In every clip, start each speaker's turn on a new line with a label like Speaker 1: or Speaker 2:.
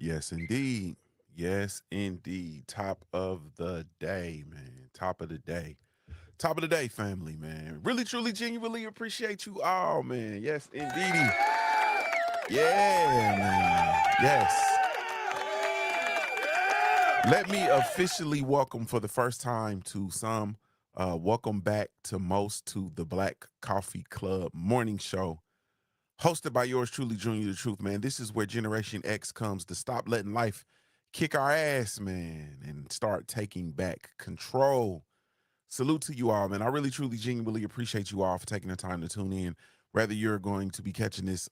Speaker 1: Yes, indeed. Yes, indeed. Top of the day, man. Top of the day. Top of the day, family, man. Really, truly, genuinely appreciate you all, man. Yes, indeedy. Yeah, man. Yes. Let me officially welcome for the first time to some, welcome back to most to the Black Coffee Club morning show hosted by yours truly, Junior the Truth, man. This is where Generation X comes to stop letting life kick our ass, man, and start taking back control. Salute to you all, man. I really, truly, genuinely appreciate you all for taking the time to tune in. Whether you're going to be catching this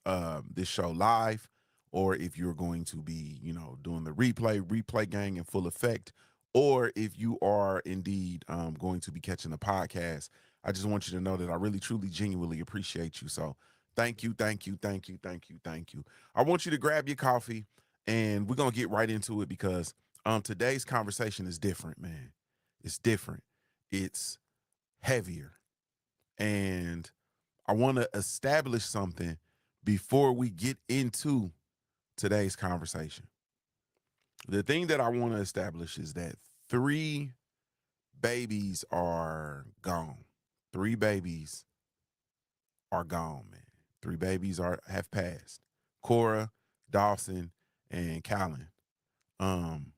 Speaker 1: show live, or if you're going to be, doing the replay gang in full effect, or if you are indeed going to be catching the podcast, I just want you to know that I really, truly, genuinely appreciate you. So thank you, thank you, thank you, thank you, thank you. I want you to grab your coffee, and we're gonna get right into it because today's conversation is different, man. It's different, it's heavier. And I want to establish something before we get into today's conversation. The thing that I want to establish is that three babies are gone. Three babies are gone, man. Three babies have passed. Cora, Dawson, and Callan. Um,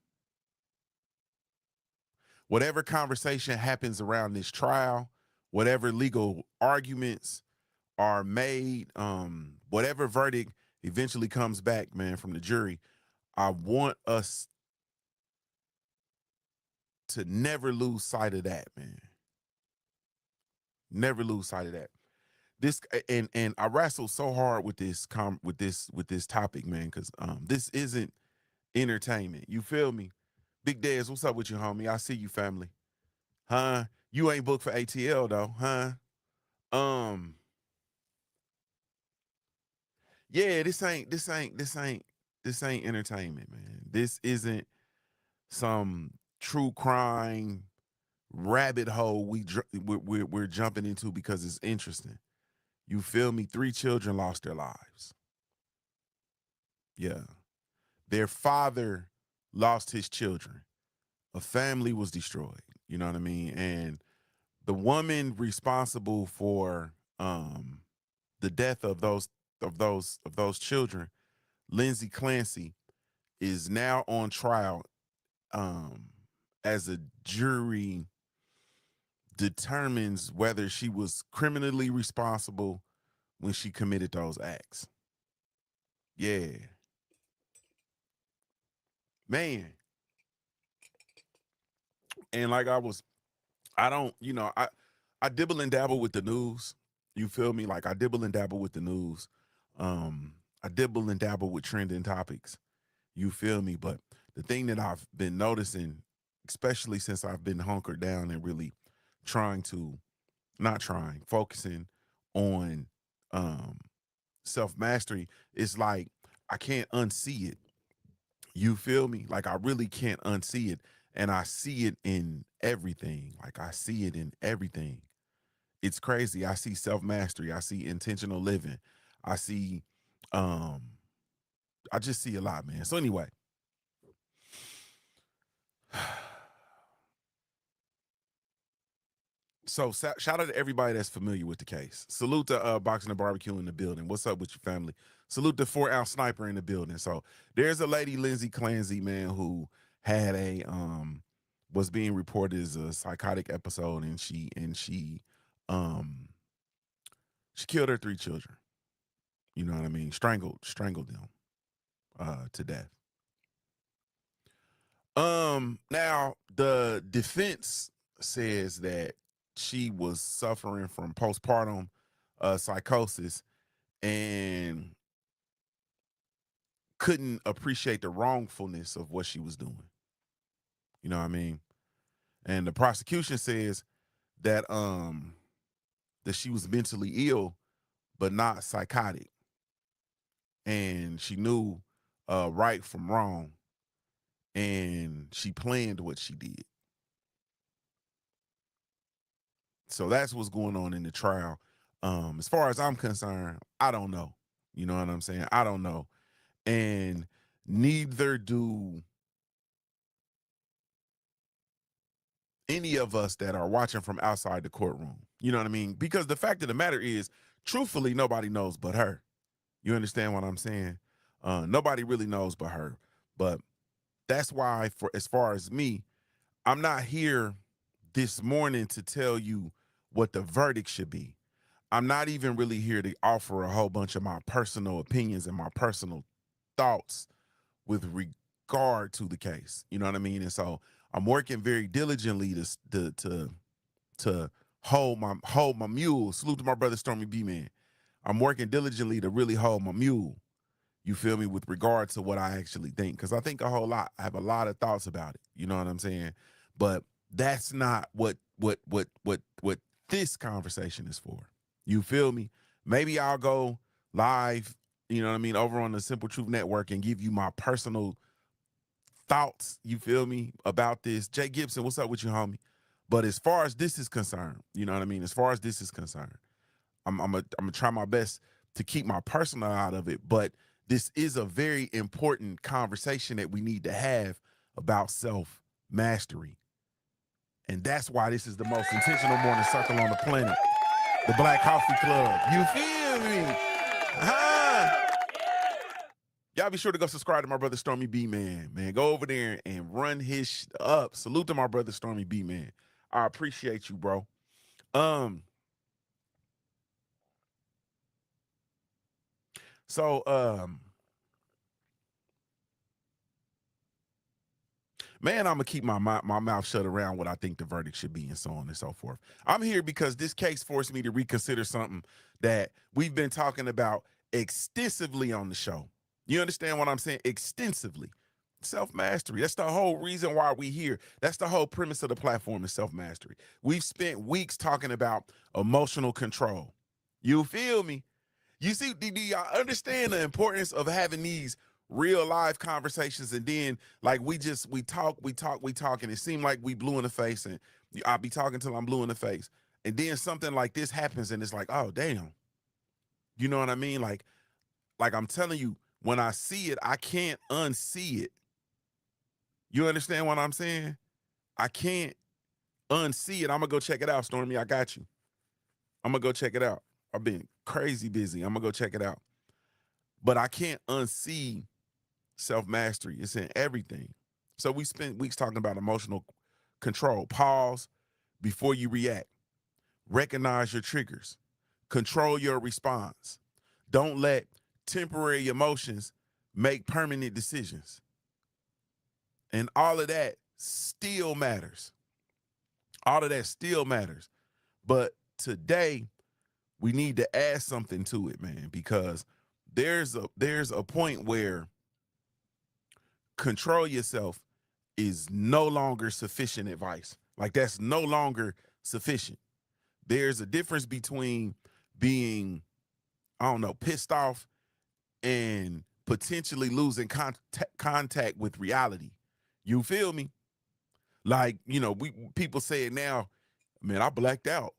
Speaker 1: whatever conversation happens around this trial, whatever legal arguments are made, whatever verdict eventually comes back, man, from the jury, I want us to never lose sight of that, man. Never lose sight of that. This and I wrestled so hard with this topic, man, because this isn't entertainment. You feel me? Big Dez, what's up with you, homie? I see you, family. Huh? You ain't booked for ATL though, huh? Um, yeah, this ain't entertainment, man. This isn't some true crime rabbit hole we're jumping into because it's interesting. You feel me? Three children lost their lives. Yeah. Their father lost his children. A family was destroyed. You know what I mean? And the woman responsible for the death of those children, Lindsay Clancy, is now on trial um as a jury determines whether she was criminally responsible when she committed those acts. Yeah, man. And like I don't, I dibble and dabble with the news. You feel me? Like I dibble and dabble with the news. Um, I dibble and dabble with trending topics. You feel me? But the thing that I've been noticing, especially since I've been hunkered down and really trying to, not trying, focusing on um self mastery, is like I can't unsee it. You feel me? Like I really can't unsee it. And I see it in everything. Like I see it in everything. It's crazy. I see self mastery. I see intentional living. I see, um, I just see a lot, man. So anyway, so shout out to everybody that's familiar with the case. Salute to Boxing and Barbecue in the building. What's up with your family? Salute to 4 ounce sniper in the building. So there's a lady, Lindsay Clancy, man, who had a was being reported as a psychotic episode, and um she killed her 3 children. You know what I mean? Strangled them to death. Now the defense says that she was suffering from postpartum psychosis and couldn't appreciate the wrongfulness of what she was doing. You know what I mean? And the prosecution says that that she was mentally ill but not psychotic, and she knew right from wrong, and she planned what she did. So that's what's going on in the trial. As far as I'm concerned, I don't know. You know what I'm saying? I don't know. And Neither do any of us that are watching from outside the courtroom. You know what I mean? Because the fact of the matter is, truthfully, nobody knows but her. You understand what I'm saying? Nobody really knows but her. But that's why, for as far as me, I'm not here this morning to tell you what the verdict should be. I'm not even really here to offer a whole bunch of my personal opinions and my personal thoughts with regard to the case. You know what I mean? And so I'm working very diligently to hold my mule. Salute to my brother Stormy B Man. I'm working diligently to really hold my mule. You feel me, with regard to what I actually think, because I think a whole lot. I have a lot of thoughts about it. You know what I'm saying? But that's not what this conversation is for. You feel me? Maybe I'll go live, you know what I mean, over on the Simple Truth Network and give you my personal thoughts, you feel me, about this. Jay Gibson, what's up with you, homie? But as far as this is concerned, you know what I mean? As far as this is concerned, I'm gonna try my best to keep my personal out of it, but this is a very important conversation that we need to have about self mastery, and that's why this is the most intentional morning circle on the planet, the Black Coffee Club. You feel me? Huh? Y'all be sure to go subscribe to my brother Stormy B Man. Man, go over there and run his up. Salute to my brother Stormy B Man. I appreciate you, bro. Um. So, man, I'm gonna keep my mouth shut around what I think the verdict should be, and so on and so forth. I'm here because this case forced me to reconsider something that we've been talking about extensively on the show. You understand what I'm saying? Extensively. Self-mastery. That's the whole reason why we here. That's the whole premise of the platform, is self-mastery. We've spent weeks talking about emotional control. You feel me? You see, do y'all understand the importance of having these real live conversations? And then, like, we talk, and it seemed like we blue in the face, and I'll be talking till I'm blue in the face. And then something like this happens, and it's like, oh, damn. You know what I mean? Like I'm telling you, when I see it, I can't unsee it. You understand what I'm saying? I can't unsee it. I'm gonna go check it out, Stormy. I got you. I'm gonna go check it out. I've been crazy busy. I'm gonna go check it out. But I can't unsee self-mastery. It's in everything. So we spent weeks talking about emotional control. Pause before you react. Recognize your triggers. Control your response. Don't let temporary emotions make permanent decisions. And all of that still matters. All of that still matters. But today, we need to add something to it, man, because there's a point where control yourself is no longer sufficient advice. Like, that's no longer sufficient. There's a difference between being, I don't know, pissed off and potentially losing contact with reality. You feel me? Like, you know, people say it now, man, I blacked out.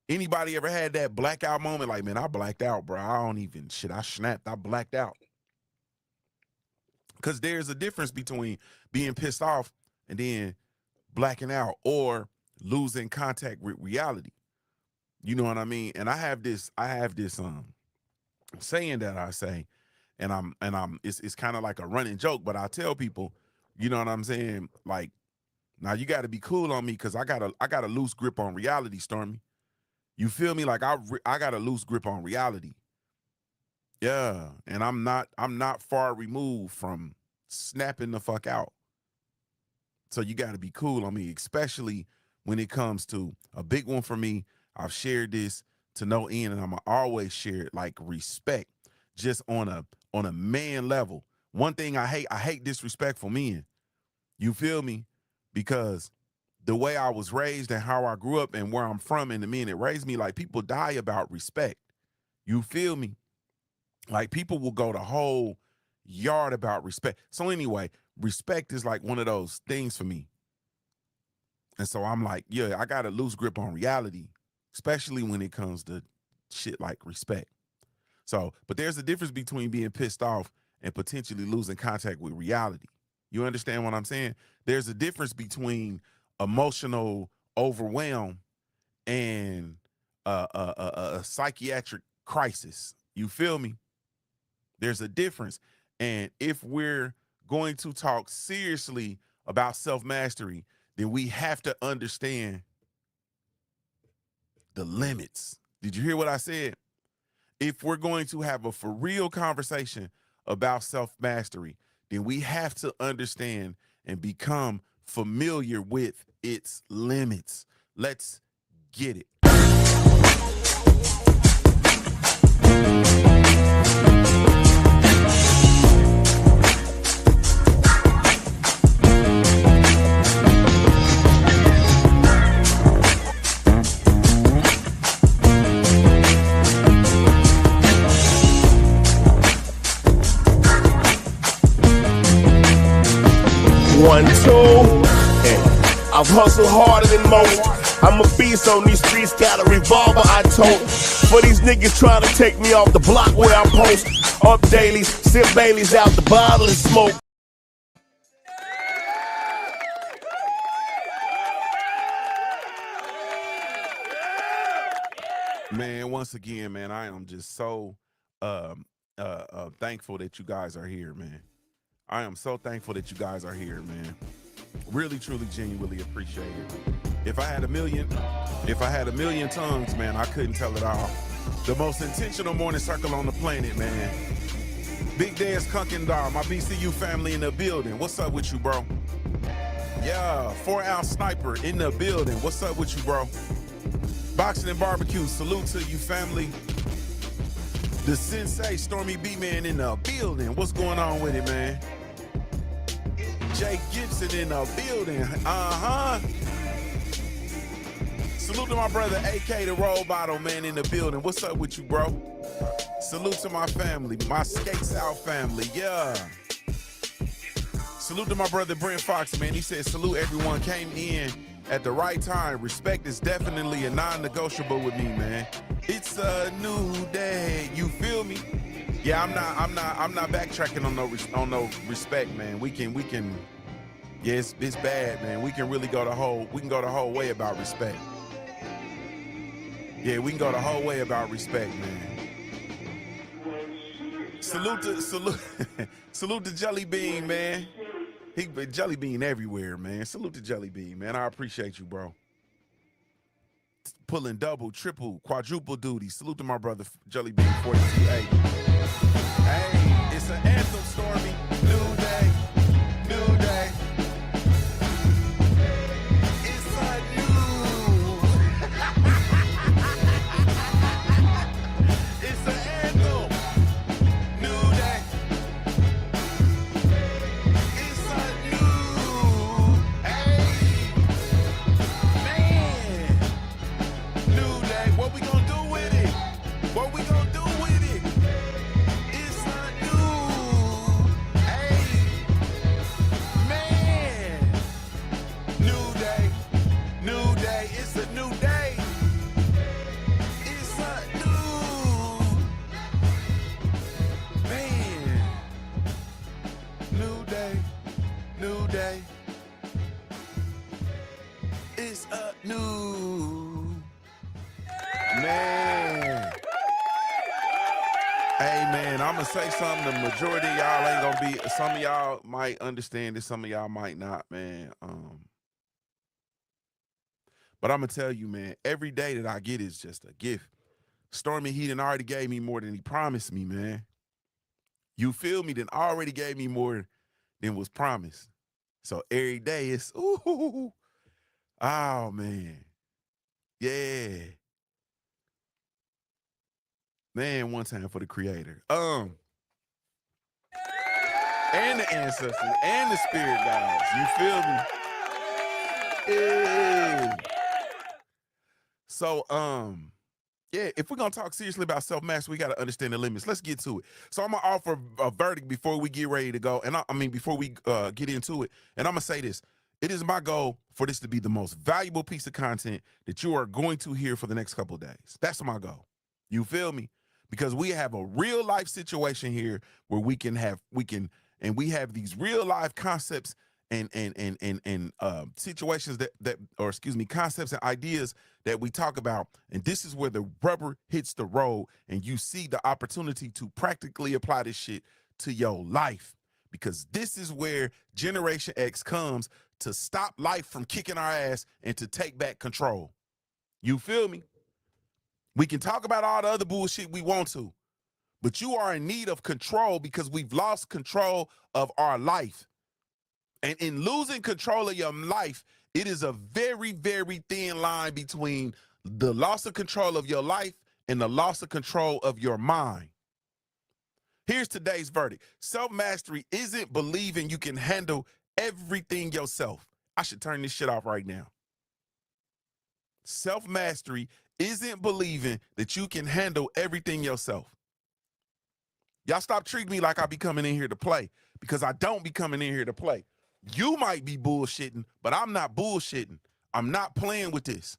Speaker 1: Anybody ever had that blackout moment? Like, man, I blacked out, bro. I don't even, shit, I snapped, I blacked out. Because there's a difference between being pissed off and then blacking out or losing contact with reality. You know what I mean? And I have this saying that I say, and it's kind of like a running joke, but I tell people, you know what I'm saying? Like, now you got to be cool on me, because I got a loose grip on reality, Stormy. You feel me? Like, I got a loose grip on reality. Yeah, and I'm not far removed from snapping the fuck out. So you got to be cool on me, especially when it comes to a big one for me. I've shared this to no end, and I'm gonna always share it, like respect, just on a man level. One thing I hate disrespectful men. You feel me? Because the way I was raised and how I grew up and where I'm from and the men that raised me, like, people die about respect. You feel me? Like, people will go the whole yard about respect. So anyway, respect is like one of those things for me. And so I'm like, yeah, I got a loose grip on reality, especially when it comes to shit like respect. So, but there's a difference between being pissed off and potentially losing contact with reality. You understand what I'm saying? There's a difference between emotional overwhelm and a psychiatric crisis. You feel me? There's a difference. And if we're going to talk seriously about self-mastery, then we have to understand the limits. Did you hear what I said? If we're going to have a for real conversation about self-mastery, then we have to understand and become familiar with its limits. Let's get it.
Speaker 2: One, two, I've hustled harder than most. I'm a beast on these streets, got a revolver I tote. For these niggas trying to take me off the block where I post. Up dailies, sip Baileys out the bottle and smoke.
Speaker 1: Man, once again, man, I am just so thankful that you guys are here, man. I am so thankful that you guys are here, man. Really, truly, genuinely appreciate it. If I had a million tongues, man, I couldn't tell it all. The most intentional morning circle on the planet, man. Big Daz Kunkendar, my BCU family in the building. What's up with you, bro? Yeah, 4-ounce sniper in the building. What's up with you, bro? Boxing and barbecue, salute to you, family. The Sensei Stormy B-Man in the building. What's going on with it, man? Jay Gibson in the building. Salute to my brother AK the Roll Bottle, man, in the building. What's up with you, bro? Salute to my family, my Skate South family, yeah. Salute to my brother Brent Fox, man. He said salute everyone came in at the right time. Respect is definitely a non-negotiable with me, man. It's a new day. You feel me? Yeah, I'm not backtracking on no respect, man. We can yeah, it's bad, man. We can go the whole way about respect. Yeah, we can go the whole way about respect, man. Salute to Jelly Bean, man. He been Jelly Bean everywhere, man. Salute to Jelly Bean, man. I appreciate you, bro. Pulling double, triple, quadruple duty. Salute to my brother Jelly Bean 4280. Hey, it's an anthem, Stormy. New day, new day. It's a new. It's an anthem. New day. It's a new. Hey, man. New day. What we gonna do with it? What we gonna do with it? It's a new. Hey, man. New day. New day. It's a new day. It's a new. Man. New day. New day. It's a new. Man. Hey, man, I'm going to say something. The majority of y'all ain't going to be, some of y'all might understand this, some of y'all might not, man. But I'm going to tell you, man, every day that I get is just a gift. Stormy, he done already gave me more than he promised me, man. You feel me? Then already gave me more than was promised. So every day it's, ooh, oh, man. Yeah. Man, one time for the creator. And the ancestors and the spirit guides. You feel me? Yeah. So, yeah, if we're gonna talk seriously about self-mastery, we gotta understand the limits. Let's get to it. So I'm gonna offer a verdict before we get ready to go. And I mean, before we get into it, and I'm gonna say this. It is my goal for this to be the most valuable piece of content that you are going to hear for the next couple of days. That's my goal. You feel me? because we have a real life situation here where we have these real life concepts and situations concepts and ideas that we talk about. And this is where the rubber hits the road and you see the opportunity to practically apply this shit to your life, because this is where Generation X comes to stop life from kicking our ass and to take back control. You feel me? We can talk about all the other bullshit we want to, but you are in need of control because we've lost control of our life. And in losing control of your life, it is a very, very thin line between the loss of control of your life and the loss of control of your mind. Here's today's verdict. Self-mastery isn't believing you can handle everything yourself. I should turn this shit off right now. Self-mastery isn't believing that you can handle everything yourself. Y'all stop treating me like I be coming in here to play, because I don't be coming in here to play. You might be bullshitting, but I'm not bullshitting. I'm not playing with this.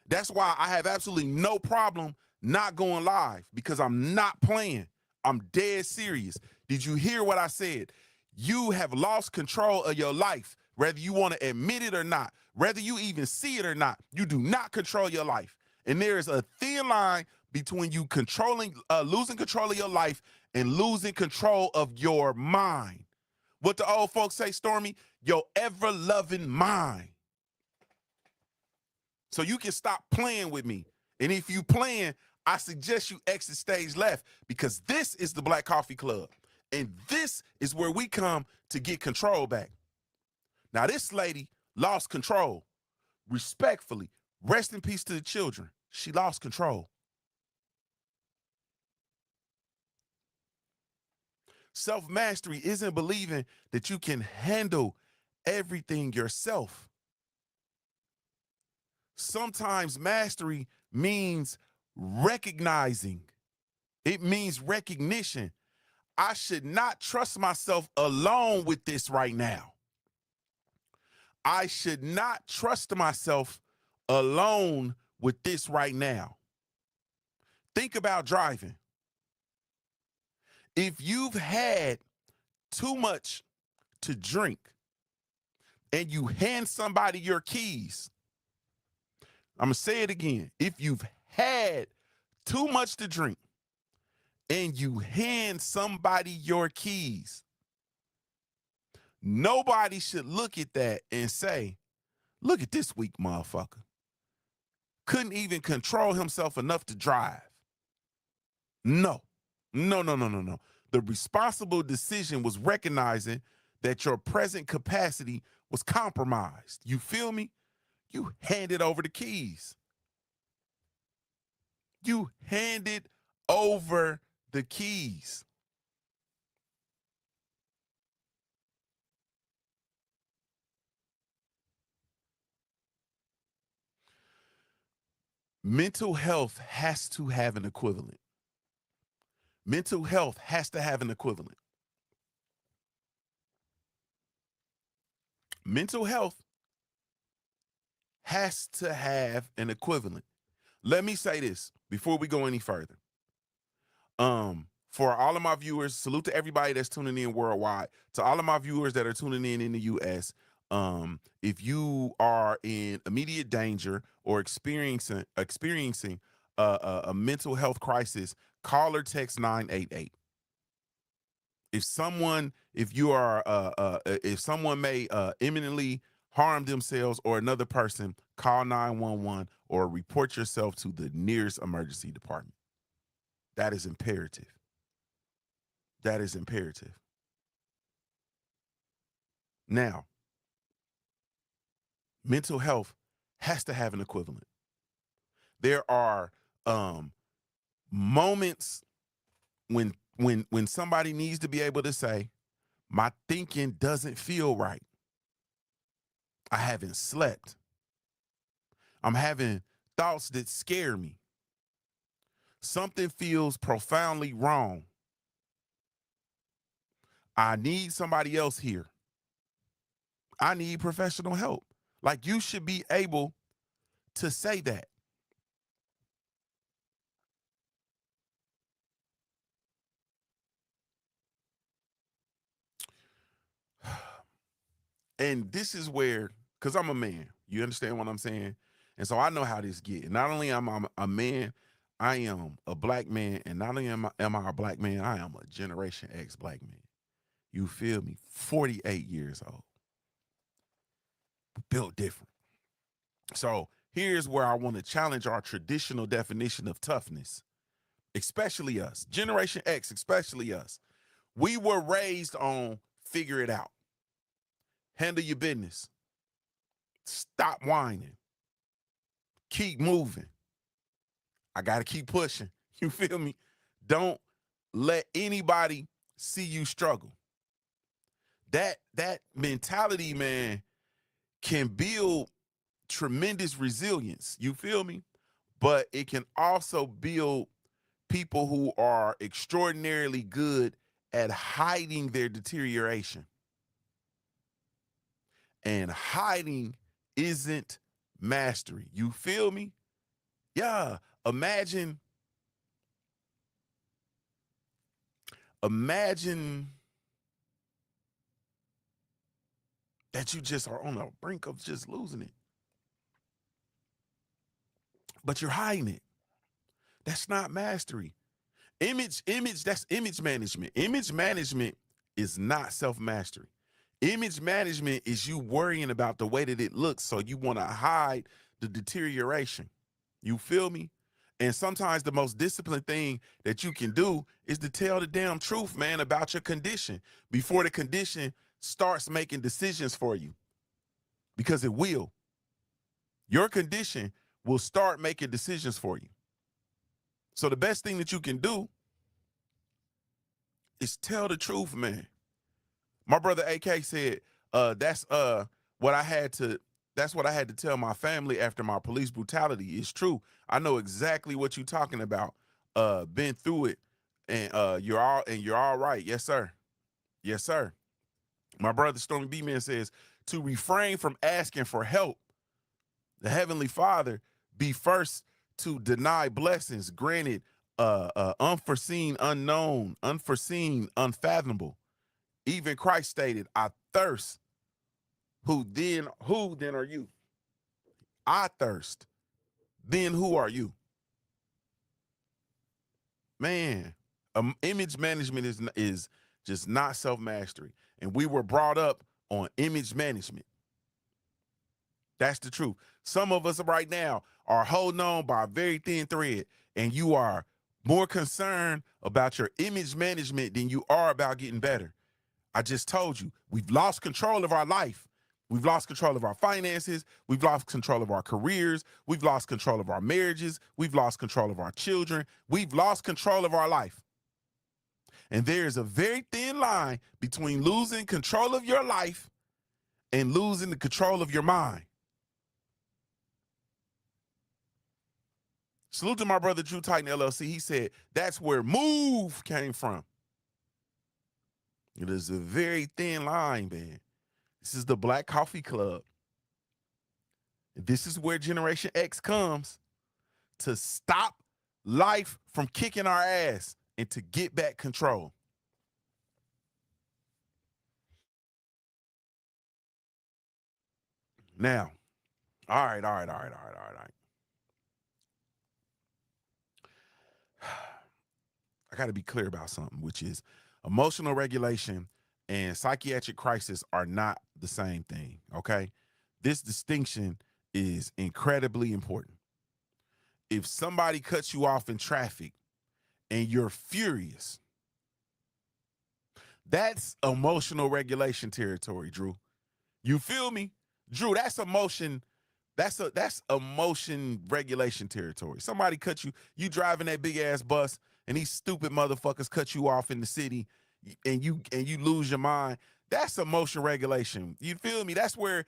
Speaker 1: That's why I have absolutely no problem not going live, because I'm not playing. I'm dead serious. Did you hear what I said? You have lost control of your life, whether you want to admit it or not, whether you even see it or not. You do not control your life. And there is a thin line between you losing control of your life and losing control of your mind. What the old folks say, Stormy, your ever-loving mind. So you can stop playing with me. And if you playing, I suggest you exit stage left, because this is the Black Coffee Club. And this is where we come to get control back. Now, this lady lost control. Respectfully, rest in peace to the children. She lost control. Self-mastery isn't believing that you can handle everything yourself. Sometimes mastery means recognizing. It means recognition. I should not trust myself alone with this right now. I should not trust myself alone with this right now. Think about driving. If you've had too much to drink and you hand somebody your keys, I'm going to say it again. If you've had too much to drink and you hand somebody your keys, nobody should look at that and say, look at this weak motherfucker. Couldn't even control himself enough to drive. No. The responsible decision was recognizing that your present capacity was compromised. You feel me? You handed over the keys. You handed over the keys. Mental health has to have an equivalent. Mental health has to have an equivalent. Mental health has to have an equivalent. Let me say this before we go any further. For all of my viewers, salute to everybody that's tuning in worldwide. To all of my viewers that are tuning in the US, if you are in immediate danger or experiencing a mental health crisis, call or text 988. If someone may imminently harm themselves or another person, call 911 or report yourself to the nearest emergency department. That is imperative. That is imperative. Now, mental health has to have an equivalent. There are moments when somebody needs to be able to say, my thinking doesn't feel right. I haven't slept. I'm having thoughts that scare me. Something feels profoundly wrong. I need somebody else here. I need professional help. Like, you should be able to say that. And this is where, because I'm a man, you understand what I'm saying? And so I know how this get. Not only am I a man, I am a black man. And not only am I a black man, I am a Generation X black man. You feel me? 48 years old. Built different. So here's where I want to challenge our traditional definition of toughness, especially us. Generation X, especially us. We were raised on figure it out. Handle your business. Stop whining. Keep moving. I got to keep pushing. You feel me? Don't let anybody see you struggle. That mentality, man, can build tremendous resilience. You feel me? But it can also build people who are extraordinarily good at hiding their deterioration. And hiding isn't mastery. You feel me? Yeah. Imagine that you just are on the brink of just losing it. But you're hiding it. That's not mastery. That's image management. Image management is not self-mastery. Image management is you worrying about the way that it looks, so you want to hide the deterioration. You feel me? And sometimes the most disciplined thing that you can do is to tell the damn truth, man, about your condition before the condition starts making decisions for you. Because it will. Your condition will start making decisions for you. So the best thing that you can do is tell the truth, man. My brother AK said, that's what I had to tell my family after my police brutality. It's true. I know exactly what you're talking about. Been through it, and you're all right. Yes, sir. Yes, sir. My brother Stormy B Man says to refrain from asking for help. The Heavenly Father be first to deny blessings granted, unforeseen, unknown, unforeseen, unfathomable. Even Christ stated, I thirst. Who then are you? I thirst. Then who are you? Man, image management is just not self-mastery. And we were brought up on image management. That's the truth. Some of us right now are holding on by a very thin thread, and you are more concerned about your image management than you are about getting better. I just told you, we've lost control of our life. We've lost control of our finances. We've lost control of our careers. We've lost control of our marriages. We've lost control of our children. We've lost control of our life. And there is a very thin line between losing control of your life and losing the control of your mind. Salute to my brother Drew Titan LLC. He said that's where move came from. It is a very thin line, man. This is the Black Coffee Club. This is where Generation X comes to stop life from kicking our ass and to get back control. Now, all right. I got to be clear about something, which is emotional regulation and psychiatric crisis are not the same thing, okay? This distinction is incredibly important. If somebody cuts you off in traffic and you're furious, that's emotional regulation territory, Drew. You feel me? Drew, that's emotion. That's emotion regulation territory. Somebody cut you driving that big ass bus and these stupid motherfuckers cut you off in the city and you lose your mind. That's emotion regulation. You feel me? That's where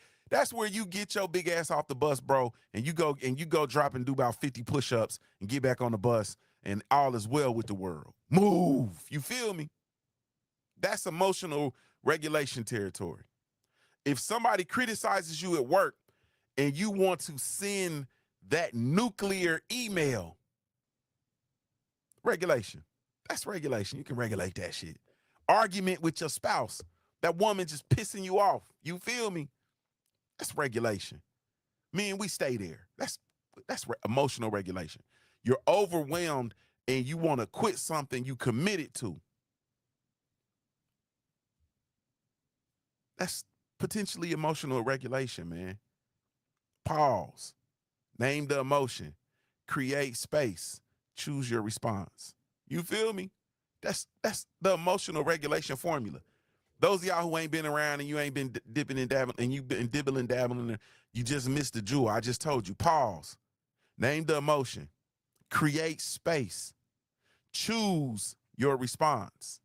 Speaker 1: you get your big ass off the bus, bro, and you go drop and do about 50 push-ups and get back on the bus and all is well with the world. Move. You feel me? That's emotional regulation territory. If somebody criticizes you at work and you want to send that nuclear email, regulation. That's regulation. You can regulate that shit. Argument with your spouse. That woman just pissing you off. You feel me? That's regulation. Me and we stay there. That's emotional regulation. You're overwhelmed and you want to quit something you committed to. That's potentially emotional regulation, man. Pause. Name the emotion. Create space. Choose your response. You feel me? That's the emotional regulation formula. Those of y'all who ain't been around and you ain't been dipping and dabbling and you've been dibbling dabbling, you just missed the jewel. I just told you. Pause. Name the emotion. Create space. Choose your response.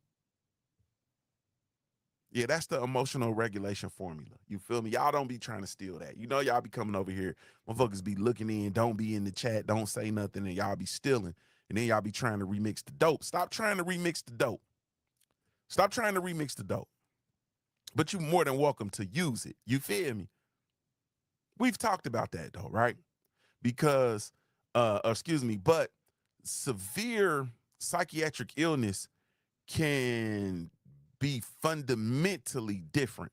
Speaker 1: Yeah, that's the emotional regulation formula. You feel me? Y'all don't be trying to steal that. You know y'all be coming over here. Motherfuckers be looking in, don't be in the chat, don't say nothing, and y'all be stealing. And then y'all be trying to remix the dope. Stop trying to remix the dope. Stop trying to remix the dope. But you're more than welcome to use it. You feel me? We've talked about that though, right? Because, but severe psychiatric illness can be fundamentally different.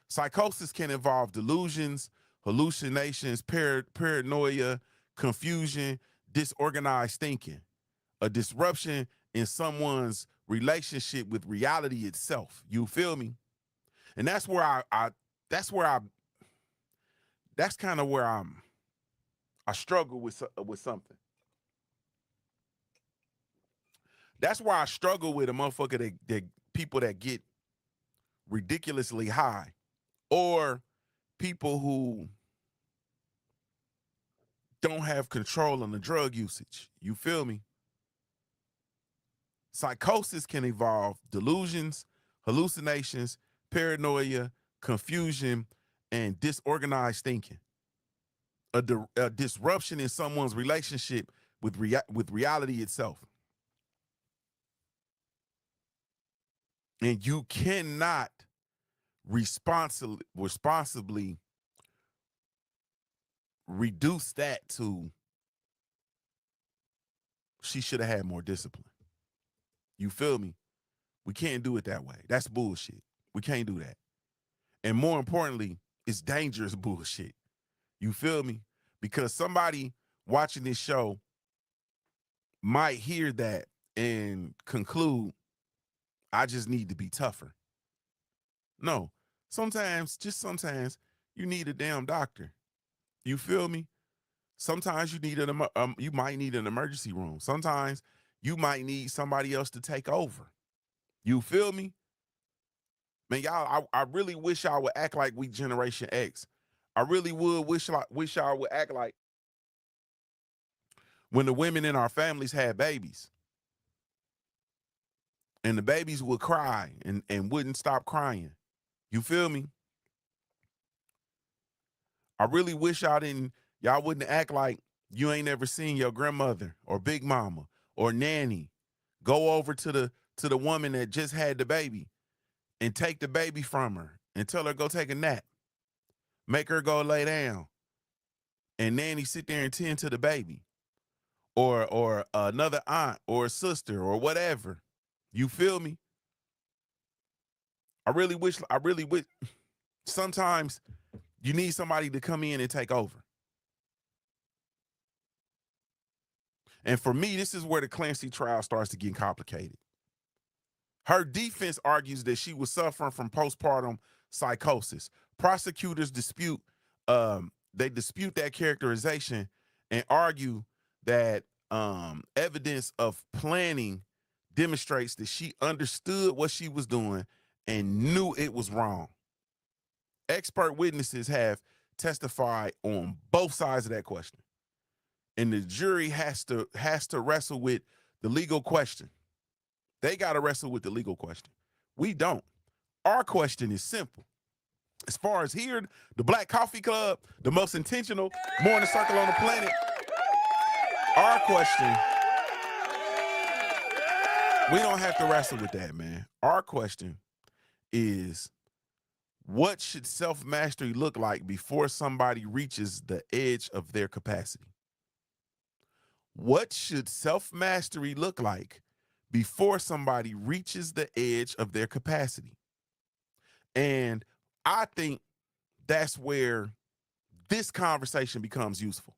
Speaker 1: Psychosis can involve delusions, hallucinations, paranoia, confusion, disorganized thinking, a disruption in someone's relationship with reality itself. You feel me? And that's where that's kind of where I struggle with something. That's why I struggle with a motherfucker that people that get ridiculously high, or people who don't have control on the drug usage. You feel me? Psychosis can involve delusions, hallucinations, paranoia, confusion, and disorganized thinking. A disruption in someone's relationship with reality itself. And you cannot responsibly reduce that to she should have had more discipline. You feel me? We can't do it that way. That's bullshit. We can't do that. And more importantly, it's dangerous bullshit. You feel me? Because somebody watching this show might hear that and conclude, I just need to be tougher. No, sometimes, you need a damn doctor. You feel me? Sometimes you might need an emergency room. Sometimes you might need somebody else to take over. You feel me? Man, y'all, I really wish y'all would act like we Generation X. I really would wish y'all would act like when the women in our families had babies. And the babies would cry and wouldn't stop crying. You feel me? I really wish y'all wouldn't act like you ain't never seen your grandmother or big mama or nanny go over to the woman that just had the baby and take the baby from her and tell her go take a nap. Make her go lay down. And nanny sit there and tend to the baby. Or another aunt or a sister or whatever. You feel me? I really wish sometimes you need somebody to come in and take over. And for me, this is where the Clancy trial starts to get complicated. Her defense argues that she was suffering from postpartum psychosis. Prosecutors dispute that characterization and argue that evidence of planning demonstrates that she understood what she was doing and knew it was wrong. Expert witnesses have testified on both sides of that question. And the jury has to wrestle with the legal question. They got to wrestle with the legal question. We don't. Our question is simple. As far as here, the Black Coffee Club, the most intentional morning circle on the planet, our question, we don't have to wrestle with that, man. Our question is, what should self-mastery look like before somebody reaches the edge of their capacity? What should self-mastery look like before somebody reaches the edge of their capacity? And I think that's where this conversation becomes useful,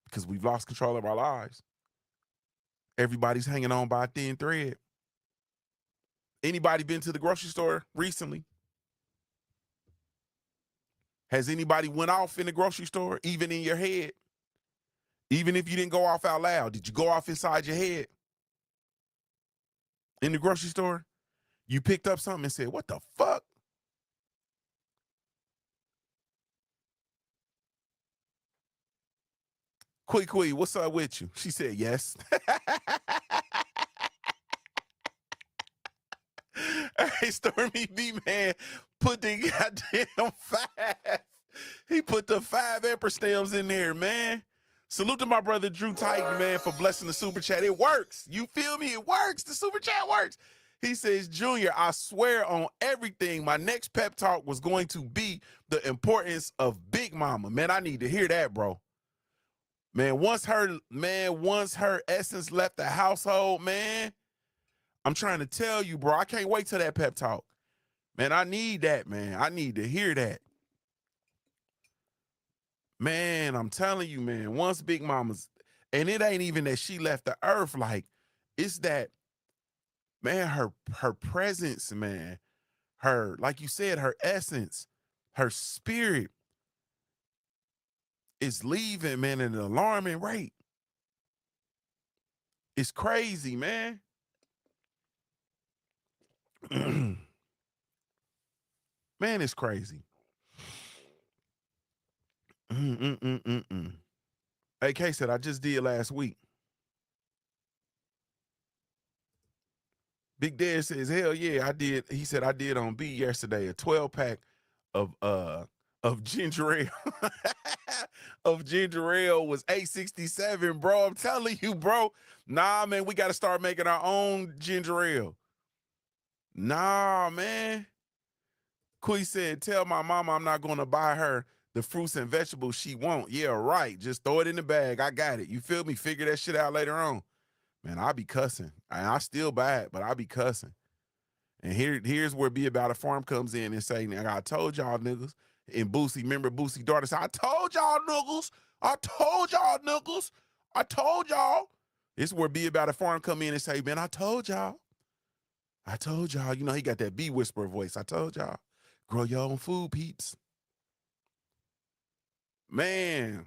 Speaker 1: because we've lost control of our lives. Everybody's hanging on by a thin thread. Anybody been to the grocery store recently? Has anybody went off in the grocery store, even in your head? Even if you didn't go off out loud, did you go off inside your head? In the grocery store, you picked up something and said, what the fuck? Quee, what's up with you? She said, yes. Hey, Stormy B, man, put the goddamn 5. He put the 5 emperor stems in there, man. Salute to my brother Drew Titan, man, for blessing the super chat. It works. You feel me? It works. The super chat works. He says, Junior, I swear on everything, my next pep talk was going to be the importance of Big Mama. Man, I need to hear that, bro. Man, once her essence left the household, man, I'm trying to tell you, bro, I can't wait till that pep talk. Man, I need that, man. I need to hear that. Man, I'm telling you, man, once Big Mama's, and it ain't even that she left the earth, like, it's that, man, her presence, man, her, like you said, her essence, her spirit is leaving, man, at an alarming rate. It's crazy, man. Man, it's crazy. AK said, I just did last week. Big Dad says, hell yeah, I did. He said, I did on B yesterday, a 12-pack of ginger ale. Of ginger ale was $8.67, bro. I'm telling you, bro. Nah, man, we got to start making our own ginger ale. Nah, man. Quee said, tell my mama I'm not going to buy her the fruits and vegetables she want. Yeah, right. Just throw it in the bag. I got it. You feel me? Figure that shit out later on. Man, I be cussing. I still buy it, but I be cussing. And here's where Be About a Farm comes in and say, nigga, I told y'all niggas. And Boosie, remember Boosie daughter said, I told y'all niggas. I told y'all niggas. I told y'all. This is where Be About a Farm come in and say, man, I told y'all. I told y'all. You know, he got that bee whisperer voice. I told y'all. Grow your own food, peeps. Man.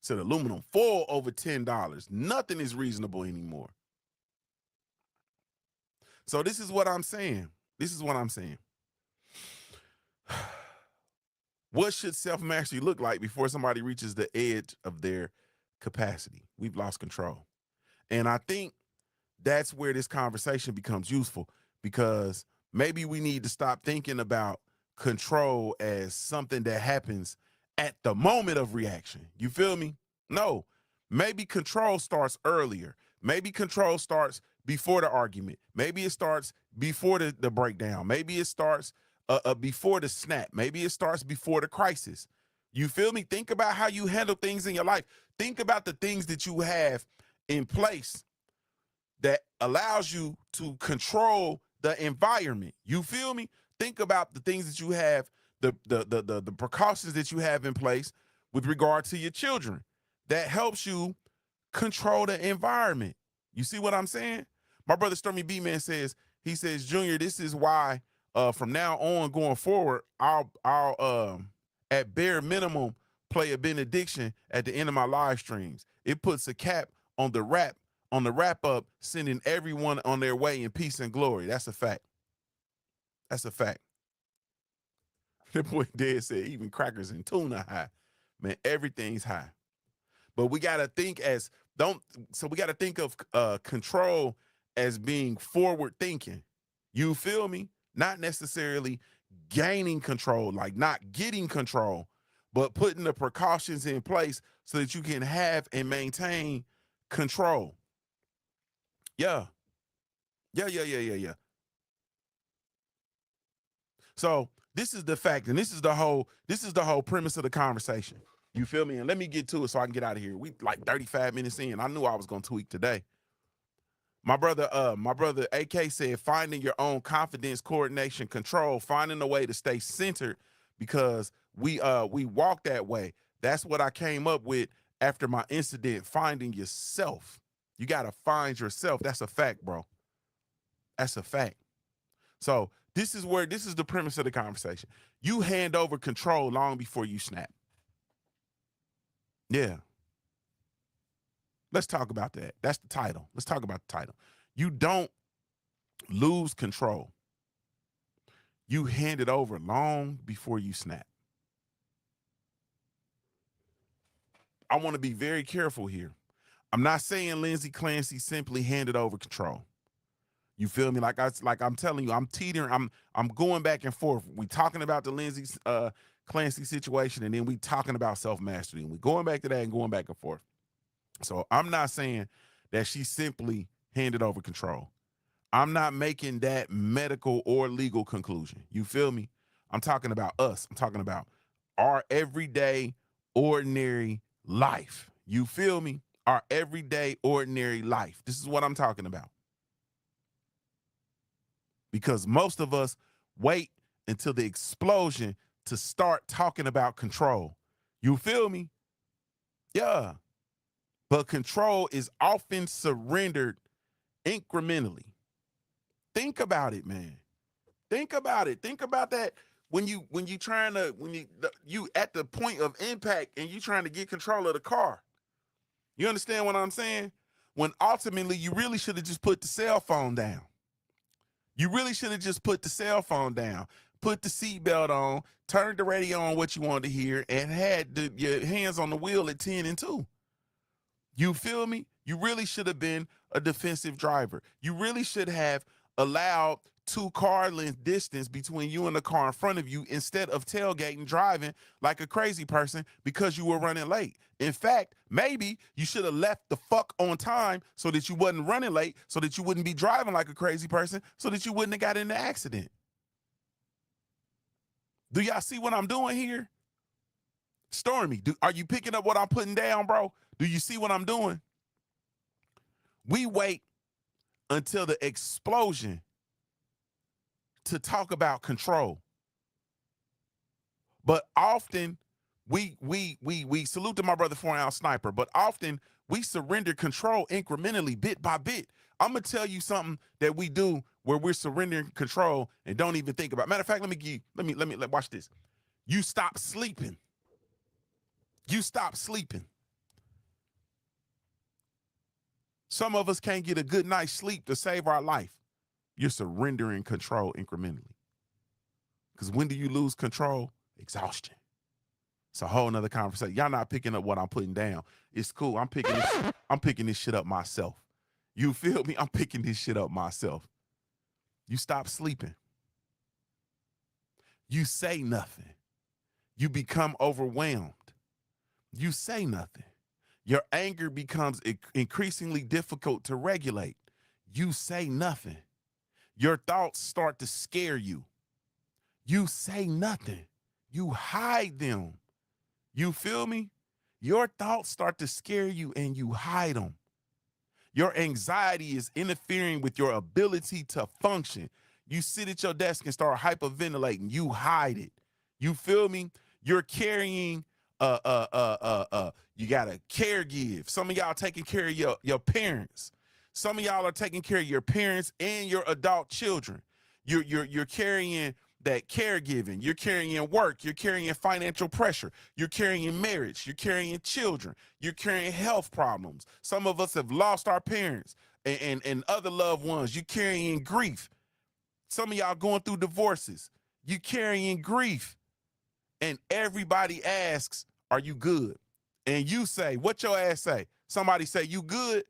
Speaker 1: Said aluminum foil over $10. Nothing is reasonable anymore. So this is what I'm saying. This is what I'm saying. What should self-mastery look like before somebody reaches the edge of their capacity? We've lost control. And I think that's where this conversation becomes useful, because maybe we need to stop thinking about control as something that happens at the moment of reaction. You feel me? No, maybe control starts earlier. Maybe control starts before the argument. Maybe it starts before the breakdown. Maybe it starts before the snap. Maybe it starts before the crisis. You feel me? Think about how you handle things in your life. Think about the things that you have in place that allows you to control the environment. You feel me? Think about the things that you have, the precautions that you have in place with regard to your children that helps you control the environment. You see what I'm saying? My brother Stormy B Man says, he says, Junior, this is why from now on going forward, I'll at bare minimum play a benediction at the end of my live streams. It puts a cap on the wrap up, sending everyone on their way in peace and glory. That's a fact. That's a fact. That boy Dad said even crackers and tuna high. Man, everything's high. But we gotta think we gotta think of control as being forward thinking. You feel me? Not necessarily gaining control, like not getting control, but putting the precautions in place so that you can have and maintain control. Yeah. So this is the fact, and this is the whole premise of the conversation. You feel me? And let me get to it so I can get out of here. We like 35 minutes in. I knew I was gonna tweak today. My brother AK said finding your own confidence, coordination, control, finding a way to stay centered because we walk that way. That's what I came up with after my incident, finding yourself. You gotta find yourself. That's a fact, bro. That's a fact. So this is the premise of the conversation. You hand over control long before you snap. Yeah. Let's talk about that. That's the title. Let's talk about the title. You don't lose control. You hand it over long before you snap. I want to be very careful here. I'm not saying Lindsay Clancy simply handed over control. You feel me? Like I'm telling you, I'm teetering. I'm going back and forth. We talking about the Lindsay Clancy situation, and then we talking about self mastery, and we going back to that and going back and forth. So I'm not saying that she simply handed over control. I'm not making that medical or legal conclusion. You feel me? I'm talking about us. I'm talking about our everyday, ordinary life. You feel me? Our everyday, ordinary life. This is what I'm talking about. Because most of us wait until the explosion to start talking about control. You feel me? Yeah. But control is often surrendered incrementally. Think about it, man. Think about it. Think about that when you at the point of impact and you trying to get control of the car. You understand what I'm saying? When ultimately you really should have just put the cell phone down. You really should have just put the cell phone down, put the seatbelt on, turned the radio on what you wanted to hear, and had your hands on the wheel at 10 and 2. You feel me? You really should have been a defensive driver. You really should have allowed 2 car length distance between you and the car in front of you instead of tailgating, driving like a crazy person because you were running late. In fact, maybe you should have left the fuck on time so that you wasn't running late, so that you wouldn't be driving like a crazy person, so that you wouldn't have got in the accident. Do y'all see what I'm doing here? Stormy, are you picking up what I'm putting down, bro? Do you see what I'm doing? We wait until the explosion to talk about control. But often we salute to my brother 4-ounce sniper, but often we surrender control incrementally, bit by bit. I'm gonna tell you something that we do where we're surrendering control and don't even think about. Matter of fact, let me watch this. You stop sleeping. You stop sleeping. Some of us can't get a good night's sleep to save our life. You're surrendering control incrementally. Because when do you lose control? Exhaustion. It's a whole nother conversation. Y'all not picking up what I'm putting down. It's cool. I'm picking this shit up myself. You feel me? I'm picking this shit up myself. You stop sleeping. You say nothing. You become overwhelmed. You say nothing. Your anger becomes increasingly difficult to regulate. You say nothing. Your thoughts start to scare you. You say nothing. You hide them. You feel me? Your thoughts start to scare you and you hide them. Your anxiety is interfering with your ability to function. You sit at your desk and start hyperventilating. You hide it. You feel me? You're carrying you gotta caregive. Some of y'all taking care of your parents. Some of y'all are taking care of your parents and your adult children. You're carrying that caregiving. You're carrying work. You're carrying financial pressure. You're carrying marriage. You're carrying children. You're carrying health problems. Some of us have lost our parents and other loved ones. You're carrying grief. Some of y'all going through divorces. You're carrying grief. And everybody asks, are you good? And you say, what your ass say? Somebody say, you good?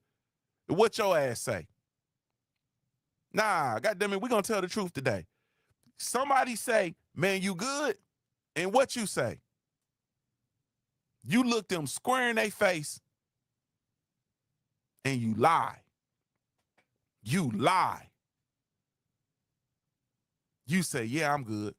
Speaker 1: What your ass say? Nah, goddammit, we're going to tell the truth today. Somebody say, man, you good? And what you say? You look them square in their face and you lie. You lie. You say, yeah, I'm good.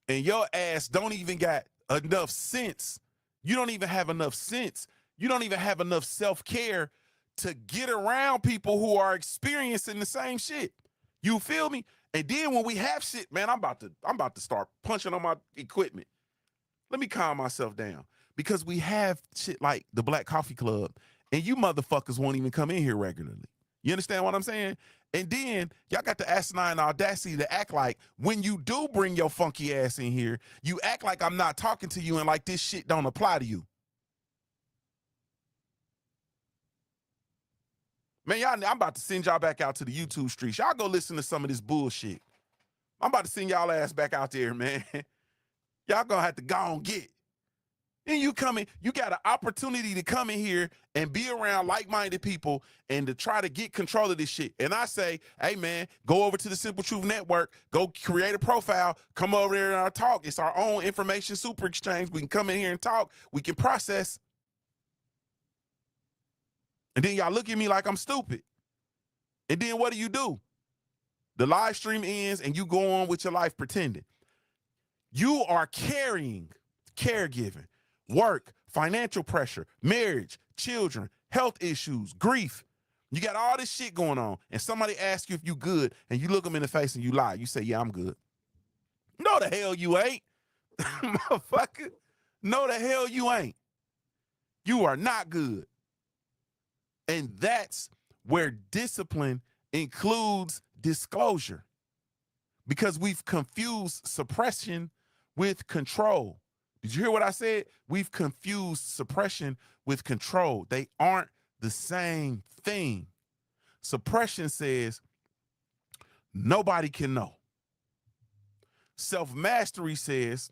Speaker 1: And your ass don't even got enough sense. You don't even have enough sense. You don't even have enough self-care to get around people who are experiencing the same shit. You feel me? And then when we have shit, man, I'm about to start punching on my equipment. Let me calm myself down. Because we have shit like the Black Coffee Club, and you motherfuckers won't even come in here regularly. You understand what I'm saying? And then y'all got the asinine audacity to act like when you do bring your funky ass in here, you act like I'm not talking to you and like this shit don't apply to you. Man, y'all, I'm about to send y'all back out to the YouTube streets. Y'all go listen to some of this bullshit. I'm about to send y'all ass back out there, man. Y'all gonna have to go and get. Then you come in, you got an opportunity to come in here and be around like-minded people and to try to get control of this shit. And I say, hey man, go over to the Simple Truth Network, go create a profile, come over there and our talk. It's our own information super exchange. We can come in here and talk. We can process. And then y'all look at me like I'm stupid. And then what do? The live stream ends and you go on with your life pretending. You are carrying caregiving, work, financial pressure, marriage, children, health issues, grief. You got all this shit going on, and somebody asks you if you good, and you look them in the face and you lie. You say, yeah, I'm good. No, the hell you ain't. Motherfucker. No, the hell you ain't. You are not good. And that's where discipline includes disclosure, because we've confused suppression with control. Did you hear what I said? We've confused suppression with control. They aren't the same thing. Suppression says nobody can know. Self-mastery says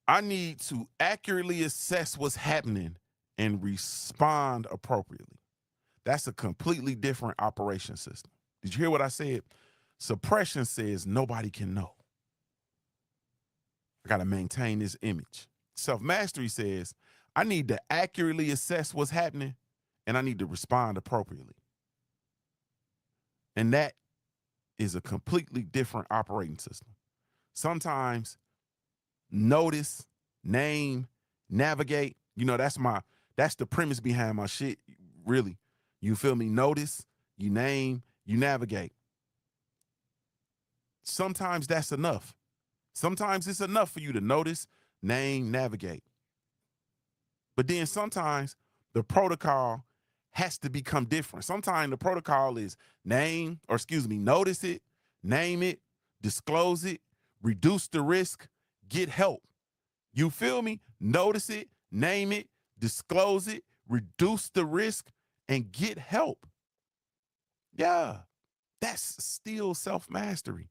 Speaker 1: I need to accurately assess what's happening and respond appropriately. That's a completely different operation system. Did you hear what I said? Suppression says nobody can know. I got to maintain this image. Self-mastery says I need to accurately assess what's happening and I need to respond appropriately. And that is a completely different operating system. Sometimes notice, name, navigate, that's the premise behind my shit, really. You feel me? Notice, you name, you navigate. Sometimes that's enough. Sometimes it's enough for you to notice, name, navigate. But then sometimes the protocol has to become different. Sometimes the protocol is notice it, name it, disclose it, reduce the risk, get help. You feel me? Notice it, name it, disclose it, reduce the risk, and get help. Yeah, that's still self-mastery.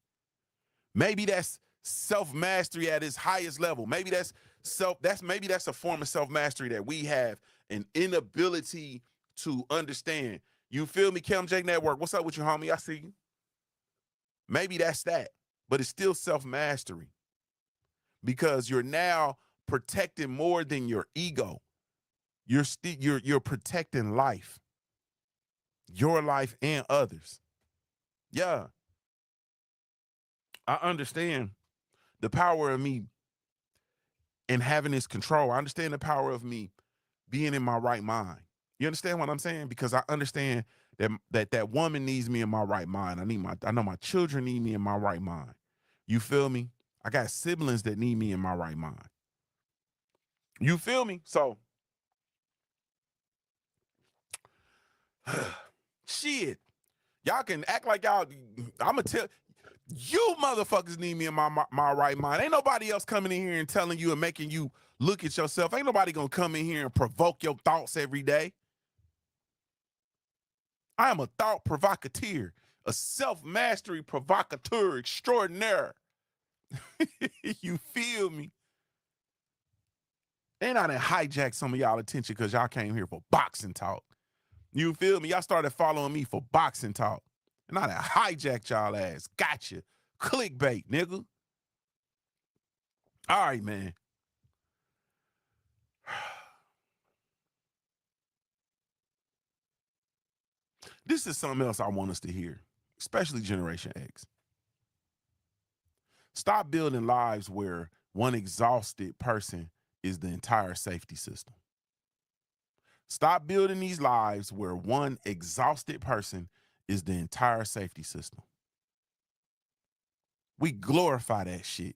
Speaker 1: Maybe that's self-mastery at its highest level. Maybe that's a form of self-mastery that we have an inability to understand. You feel me? Cam J Network, what's up with you, homie? I see you. Maybe that's that, but it's still self-mastery because you're now protecting more than your ego. You're protecting life, your life and others. Yeah. I understand the power of me and having this control. I understand the power of me being in my right mind. You understand what I'm saying? Because I understand that woman needs me in my right mind. I know my children need me in my right mind. You feel me? I got siblings that need me in my right mind. You feel me? So shit. Y'all can act like y'all, I'ma tell you motherfuckers need me in my right mind. Ain't nobody else coming in here and telling you and making you look at yourself. Ain't nobody gonna come in here and provoke your thoughts every day. I am a thought provocateur, a self-mastery provocateur extraordinaire. You feel me? And I done hijacked some of y'all attention because y'all came here for boxing talk. You feel me? Y'all started following me for boxing talk. And I done hijacked y'all ass. Gotcha. Clickbait, nigga. All right, man. This is something else I want us to hear, especially Generation X. Stop building lives where one exhausted person is the entire safety system. Stop building these lives where one exhausted person is the entire safety system. We glorify that shit.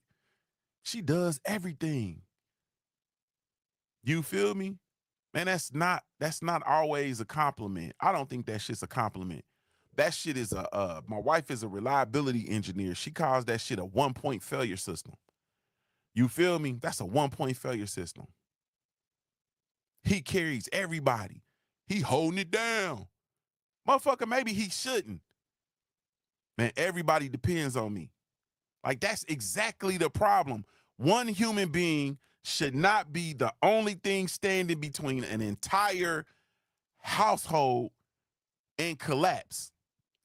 Speaker 1: She does everything. You feel me? Man, that's not always a compliment. I don't think that shit's a compliment. That shit is my wife is a reliability engineer. She calls that shit a 1-point failure system. You feel me? That's a 1-point failure system. He carries everybody. He holding it down. Motherfucker, maybe he shouldn't. Man, everybody depends on me. Like, that's exactly the problem. One human being should not be the only thing standing between an entire household and collapse.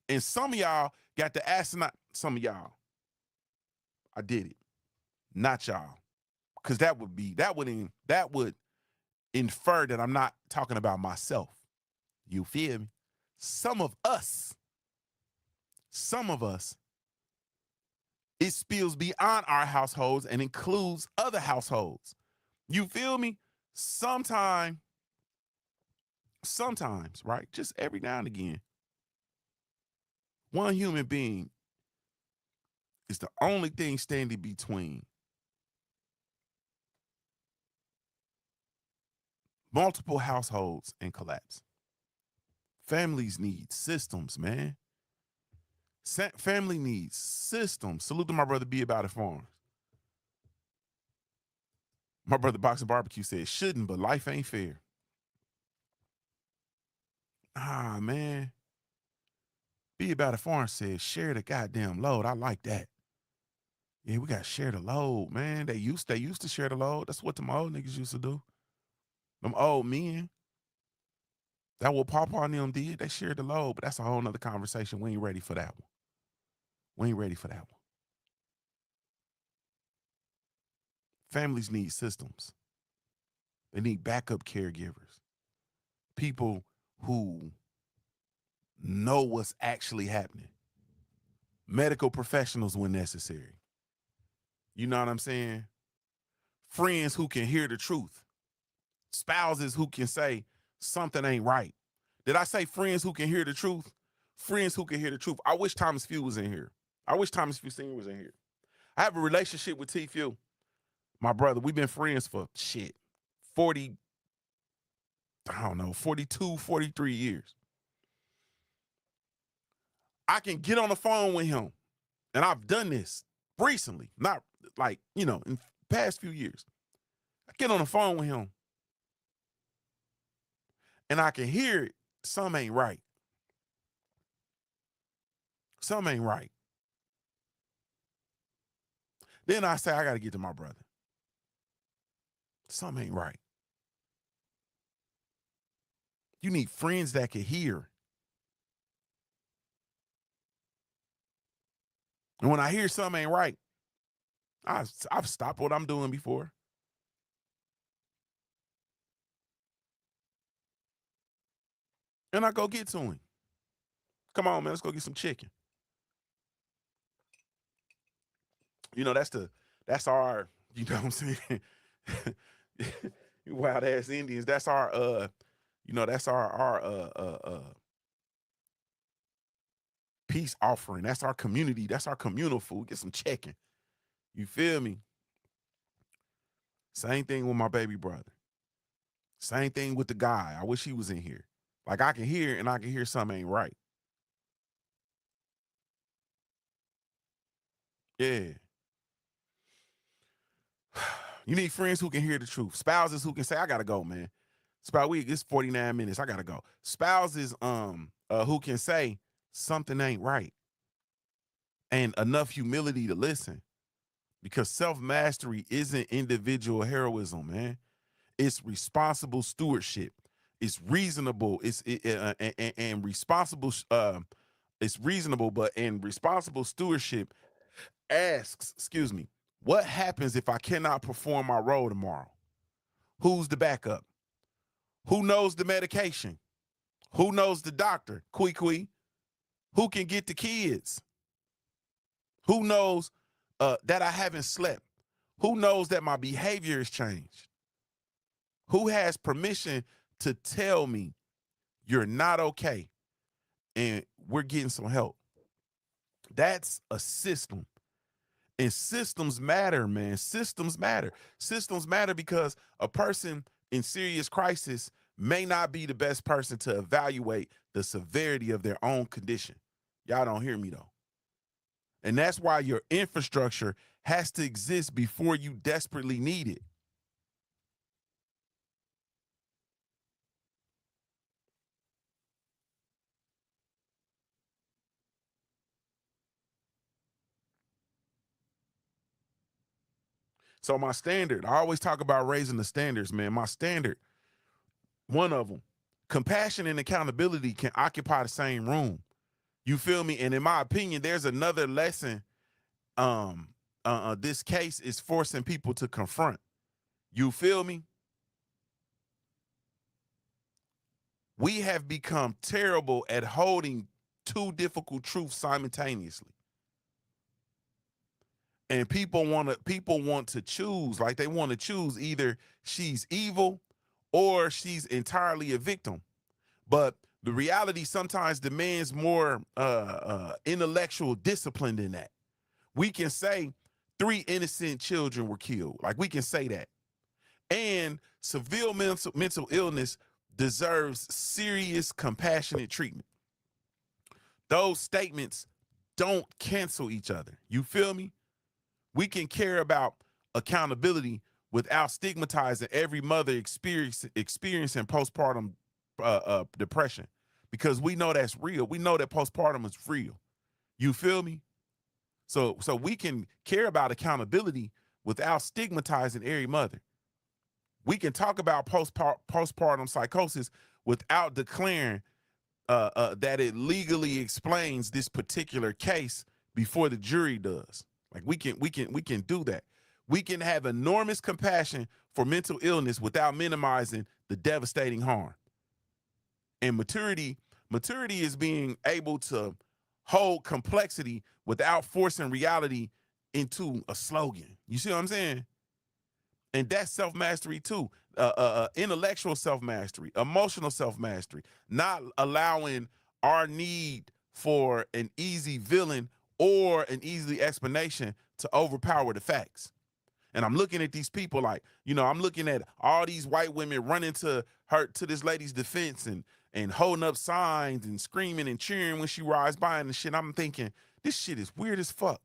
Speaker 1: And some of y'all got the asinine, some of y'all, I did it. Not y'all. Because that would infer that I'm not talking about myself. You feel me? Some of us, it spills beyond our households and includes other households. You feel me? Sometimes, right? Just every now and again, one human being is the only thing standing between multiple households and collapse. Families need systems, man. Family needs systems. Salute to my brother B About It Farms. My brother Boxing Barbecue said, shouldn't, but life ain't fair. Ah, man. Be About It Farms said, share the goddamn load. I like that. Yeah, we got to share the load, man. They used to share the load. That's what them old niggas used to do. Them old men. That what Papa and them did. They shared the load, but that's a whole nother conversation. We ain't ready for that one. We ain't ready for that one. Families need systems. They need backup caregivers. People who know what's actually happening. Medical professionals when necessary. You know what I'm saying? Friends who can hear the truth. Spouses who can say something ain't right. Did I say friends who can hear the truth? Friends who can hear the truth. I wish Thomas Few was in here. I wish Thomas Few Sr. was in here. I have a relationship with T. Few, my brother. We've been friends for 42, 43 years. I can get on the phone with him, and I've done this recently, not like, in the past few years. I get on the phone with him, and I can hear it. Some ain't right. Some ain't right. Then I say, I got to get to my brother. Some ain't right. You need friends that can hear. And when I hear something ain't right, I've stopped what I'm doing before. And I go get to him. Come on, man, let's go get some chicken. That's our, you know what I'm saying? Wild ass Indians. That's our that's our peace offering. That's our community. That's our communal food. Get some chicken. You feel me? Same thing with my baby brother. Same thing with the guy. I wish he was in here. Like, I can hear, and I can hear something ain't right. Yeah. You need friends who can hear the truth. Spouses who can say, I gotta go, man. It's 49 minutes. I gotta go. Spouses who can say something ain't right. And enough humility to listen. Because self-mastery isn't individual heroism, man. It's responsible stewardship. It's reasonable. And responsible. It's reasonable, but in responsible stewardship asks, what happens if I cannot perform my role tomorrow? Who's the backup? Who knows the medication? Who knows the doctor? Kui. Who can get the kids? Who knows that I haven't slept? Who knows that my behavior has changed? Who has permission to tell me you're not okay and we're getting some help. That's a system. And systems matter, man. Systems matter. Systems matter because a person in serious crisis may not be the best person to evaluate the severity of their own condition. Y'all don't hear me though. And that's why your infrastructure has to exist before you desperately need it. So my standard, I always talk about raising the standards, man. My standard, one of them, compassion and accountability can occupy the same room. You feel me? And in my opinion, there's another lesson this case is forcing people to confront. You feel me? We have become terrible at holding two difficult truths simultaneously. And people want to choose, like they want to choose either she's evil or she's entirely a victim. But the reality sometimes demands more intellectual discipline than that. We can say 3 innocent children were killed. Like we can say that. And severe mental illness deserves serious, compassionate treatment. Those statements don't cancel each other. You feel me? We can care about accountability without stigmatizing every mother experiencing postpartum depression, because we know that's real. We know that postpartum is real. You feel me? So we can care about accountability without stigmatizing every mother. We can talk about postpartum psychosis without declaring that it legally explains this particular case before the jury does. Like we can do that. We can have enormous compassion for mental illness without minimizing the devastating harm. And maturity is being able to hold complexity without forcing reality into a slogan. You see what I'm saying? And that's self-mastery too. Intellectual self-mastery, emotional self-mastery, not allowing our need for an easy villain or an easy explanation to overpower the facts. And I'm looking at these people like, I'm looking at all these white women running to this lady's defense and holding up signs and screaming and cheering when she rides by and shit. I'm thinking, this shit is weird as fuck.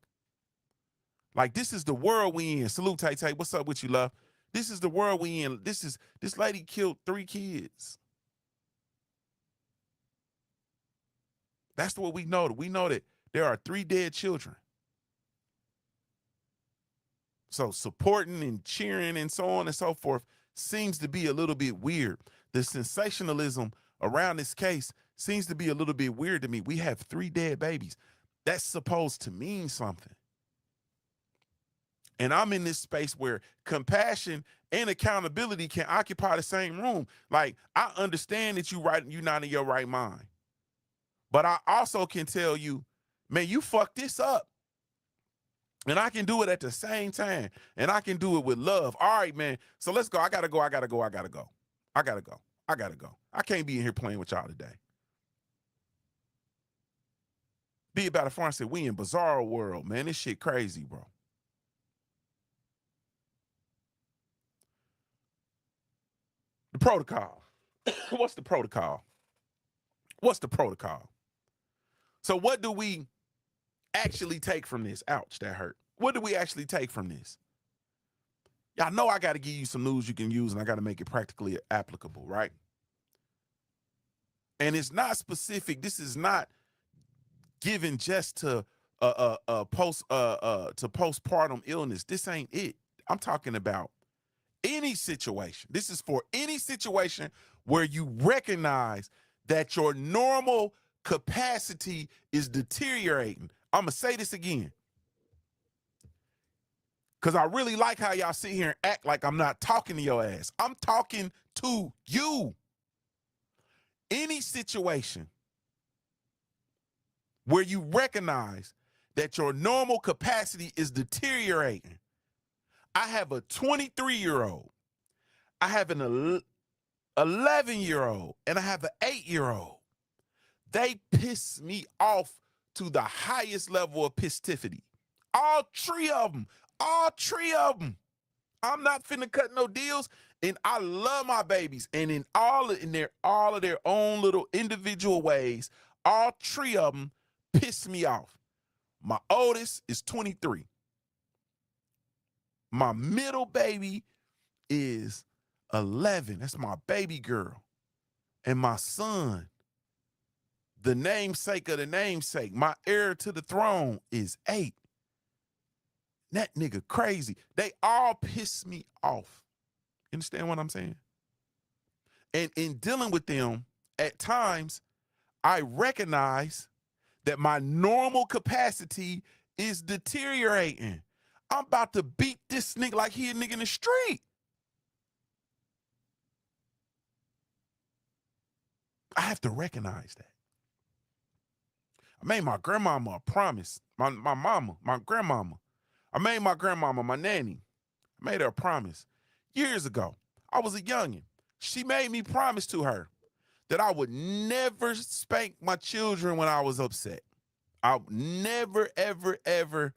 Speaker 1: Like, this is the world we in. Salute, Tay Tay. What's up with you, love? This is the world we in. This lady killed 3 kids. That's what we know. We know that there are 3 dead children. So supporting and cheering and so on and so forth seems to be a little bit weird. The sensationalism around this case seems to be a little bit weird to me. We have 3 dead babies. That's supposed to mean something. And I'm in this space where compassion and accountability can occupy the same room. Like, I understand that you're not in your right mind. But I also can tell you, man, you fucked this up. And I can do it at the same time. And I can do it with love. All right, man. So let's go. I gotta go. I can't be in here playing with y'all today. Be about a farm said, we in bizarre world, man. This shit crazy, bro. The protocol. What's the protocol? So what do we actually take from this? Ouch, that hurt. What do we actually take from this? Y'all know I got to give you some news you can use, and I got to make it practically applicable, right? And it's not specific. This is not given just to postpartum illness. This ain't it. I'm talking about any situation. This is for any situation where you recognize that your normal capacity is deteriorating. I'm gonna say this again, because I really like how y'all sit here and act like I'm not talking to your ass. I'm talking to you. Any situation where you recognize that your normal capacity is deteriorating. I have a 23-year-old. I have an 11-year-old, and I have an 8-year-old. They piss me off to the highest level of pistivity. All three of them. All three of them. I'm not finna cut no deals. And I love my babies. And in all of their own little individual ways, all three of them piss me off. My oldest is 23. My middle baby is 11. That's my baby girl. And my son, the namesake of the namesake, my heir to the throne, is 8. That nigga crazy. They all piss me off. You understand what I'm saying? And in dealing with them, at times, I recognize that my normal capacity is deteriorating. I'm about to beat this nigga like he a nigga in the street. I have to recognize that. I made my grandmama a promise. My mama, my grandmama. I made my grandmama, my nanny. I made her a promise. Years ago, I was a youngin'. She made me promise to her that I would never spank my children when I was upset. I would never, ever, ever,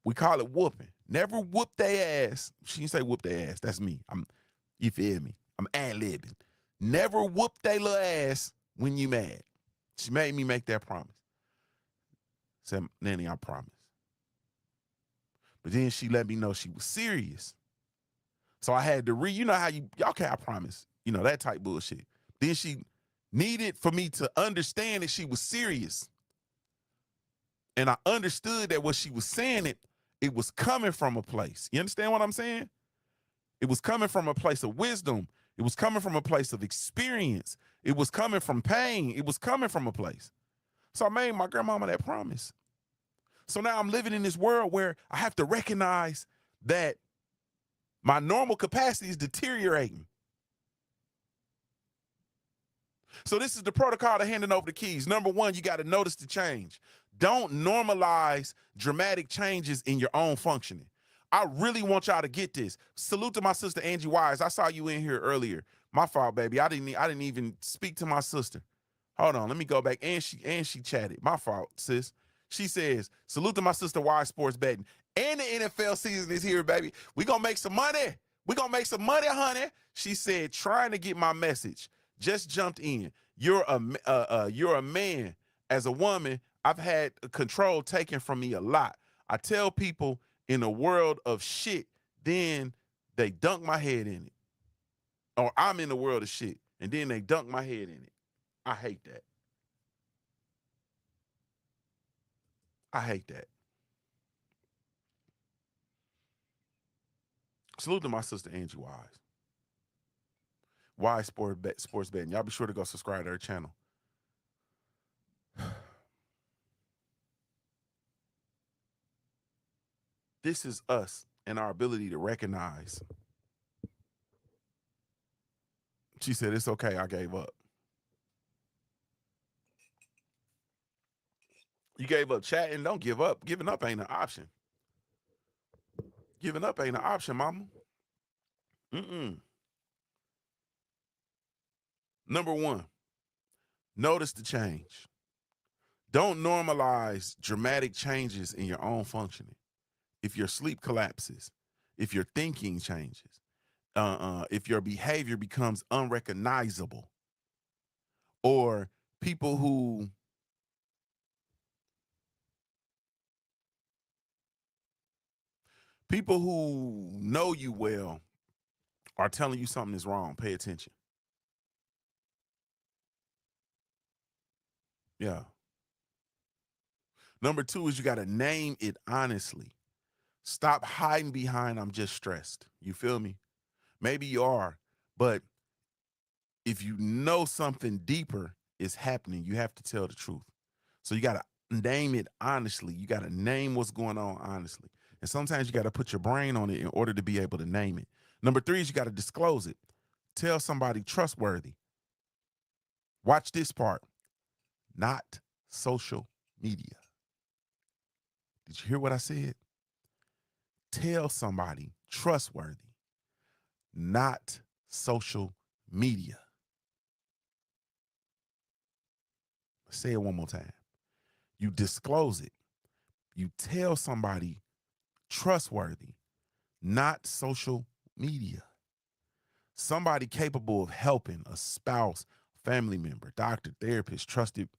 Speaker 1: we call it whooping. Never whoop their ass. She didn't say whoop their ass. That's me. You feel me? I'm ad-libbing. Never whoop their little ass when you mad. She made me make that promise. Said, Nanny, I promise. But then she let me know she was serious. So I had to you know how okay, I promise. You know, that type bullshit. Then she needed for me to understand that she was serious. And I understood that what she was saying, it was coming from a place. You understand what I'm saying? It was coming from a place of wisdom. It was coming from a place of experience. It was coming from pain. It was coming from a place. So I made my grandmama that promise. So now I'm living in this world where I have to recognize that my normal capacity is deteriorating. So this is the protocol to handing over the keys. Number one, you got to notice the change. Don't normalize dramatic changes in your own functioning. I really want y'all to get this. Salute to my sister Angie Wise. I saw you in here earlier. My fault, baby. I didn't even speak to my sister. Hold on, let me go back. And she chatted. My fault, sis. She says, salute to my sister Wise Sports Betting. And the NFL season is here, baby. We gonna make some money. We gonna make some money, honey. She said, trying to get my message. Just jumped in. You're a man. As a woman, I've had control taken from me a lot. I tell people in a world of shit, then they dunk my head in it. Or I'm in the world of shit, and then they dunk my head in it. I hate that. I hate that. Salute to my sister Angie Wise. Wise Sports Betting. Y'all be sure to go subscribe to her channel. This is us and our ability to recognize. She said, it's okay, I gave up. You gave up chatting, don't give up. Giving up ain't an option. Giving up ain't an option, mama. Number one, notice the change. Don't normalize dramatic changes in your own functioning. If your sleep collapses, if your thinking changes, if your behavior becomes unrecognizable, or people who know you well are telling you something is wrong, pay attention. Yeah. Number two is you got to name it honestly. Stop hiding behind, I'm just stressed. You feel me? Maybe you are, but if you know something deeper is happening, you have to tell the truth. So you got to name it honestly. You got to name what's going on honestly. And sometimes you got to put your brain on it in order to be able to name it. Number three is you got to disclose it. Tell somebody trustworthy. Watch this part. Not social media. Did you hear what I said? Tell somebody trustworthy, not social media. Say it one more time. You disclose it. You tell somebody trustworthy, not social media. Somebody capable of helping, a spouse, family member, doctor, therapist, trusted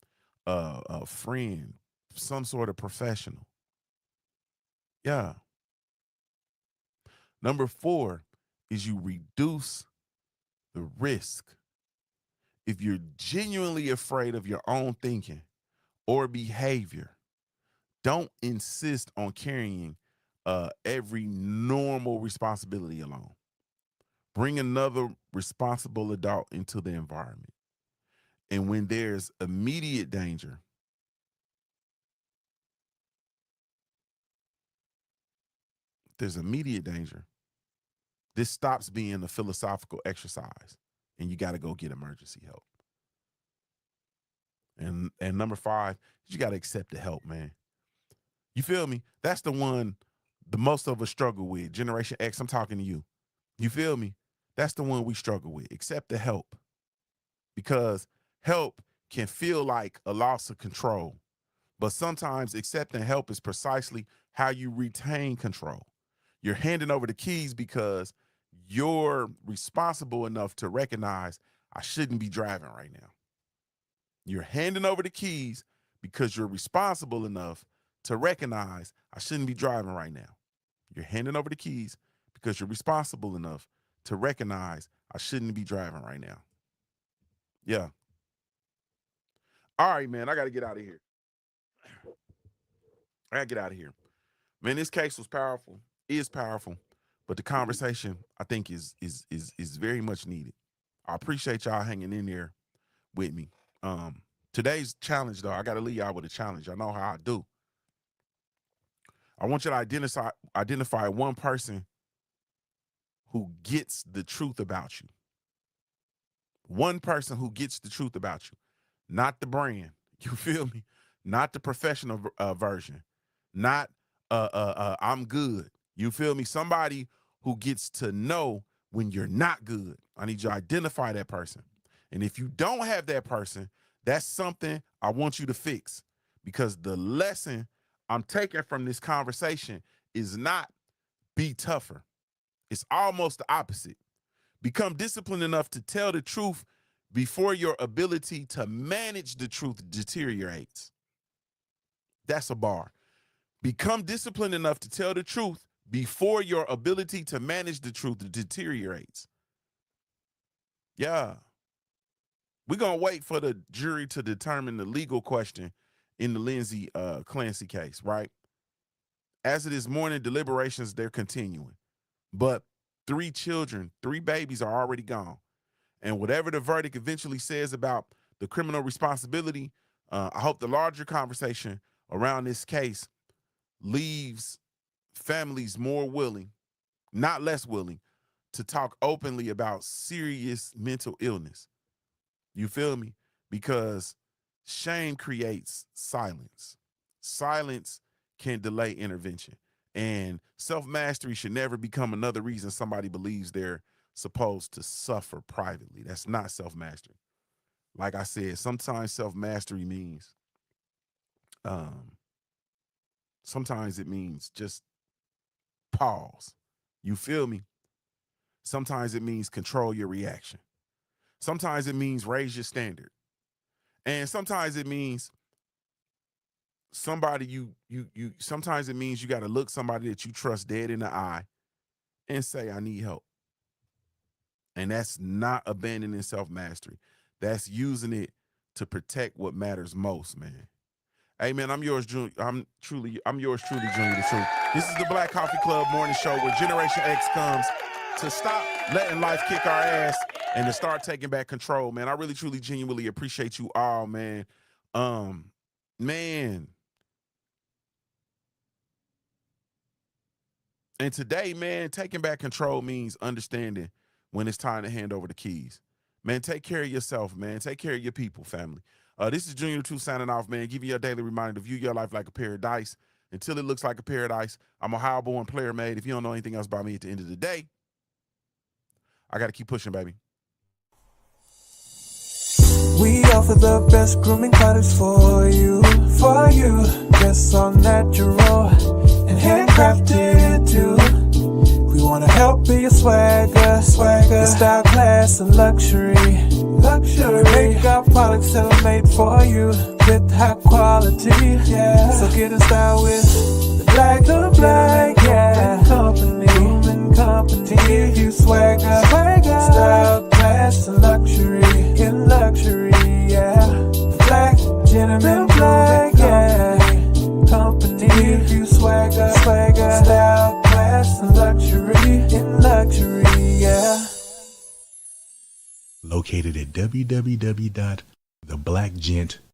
Speaker 1: a friend, some sort of professional. Yeah. Number 4 is you reduce the risk. If you're genuinely afraid of your own thinking or behavior, don't insist on carrying every normal responsibility alone. Bring another responsible adult into the environment. And when there's immediate danger, this stops being a philosophical exercise and you got to go get emergency help. And number 5, you got to accept the help, man. You feel me? That's the one the most of us struggle with. Generation X, I'm talking to you. You feel me? That's the one we struggle with. Accept the help. Because help can feel like a loss of control. But sometimes accepting help is precisely how you retain control. You're handing over the keys because you're responsible enough to recognize I shouldn't be driving right now. You're handing over the keys because you're responsible enough to recognize I shouldn't be driving right now. You're handing over the keys because you're responsible enough to recognize I shouldn't be driving right now. Yeah. All right, man, I got to get out of here. Man, this case was powerful, is powerful, but the conversation I think is very much needed. I appreciate y'all hanging in there with me. Today's challenge, though, I got to leave y'all with a challenge. I know how I do. I want you to identify one person who gets the truth about you. One person who gets the truth about you, not the brand. You feel me? Not the professional version. Not I'm good. You feel me? Somebody who gets to know when you're not good. I need you to identify that person. And if you don't have that person, that's something I want you to fix, because the lesson I'm taking from this conversation is not be tougher. It's almost the opposite. Become disciplined enough to tell the truth before your ability to manage the truth deteriorates. That's a bar. Become disciplined enough to tell the truth before your ability to manage the truth deteriorates. Yeah. We're going to wait for the jury to determine the legal question in the Lindsay Clancy case, right? As of this morning, deliberations, they're continuing. But 3 children, 3 babies are already gone. And whatever the verdict eventually says about the criminal responsibility, I hope the larger conversation around this case leaves families more willing, not less willing, to talk openly about serious mental illness. You feel me? Because shame creates silence. Silence can delay intervention. And self-mastery should never become another reason somebody believes they're supposed to suffer privately. That's not self-mastery. Like I said, sometimes self-mastery means, sometimes it means just pause. You feel me? Sometimes it means control your reaction. Sometimes it means raise your standard. And sometimes it means sometimes it means you got to look somebody that you trust dead in the eye and say, I need help. And that's not abandoning self-mastery. That's using it to protect what matters most, man. Hey, man, I'm yours truly, Junior the Truth. This is the Black Coffee Club morning show where Generation X comes to stop letting life kick our ass and to start taking back control, man. I really, truly, genuinely appreciate you all, man. Man. And today, man, taking back control means understanding when it's time to hand over the keys. Man, take care of yourself, man. Take care of your people, family. This is Junior the Truth signing off, man. Give you a daily reminder to view your life like a paradise until it looks like a paradise. I'm a Ohio-born player made. If you don't know anything else about me at the end of the day, I got to keep pushing, baby.
Speaker 3: We offer the best grooming products for you. Yes, all natural and handcrafted too. We wanna help be your swagger, your style, class, and luxury. We make our products tailor-made for you with high quality. Yeah, so get in style with the black, yeah. Company, to give you swagger, style, class, and luxury. In luxury, yeah. Black gentleman, yeah. Company, give you swagger, style, class, and luxury. In luxury, yeah.
Speaker 4: Located at www.theblackgent.com.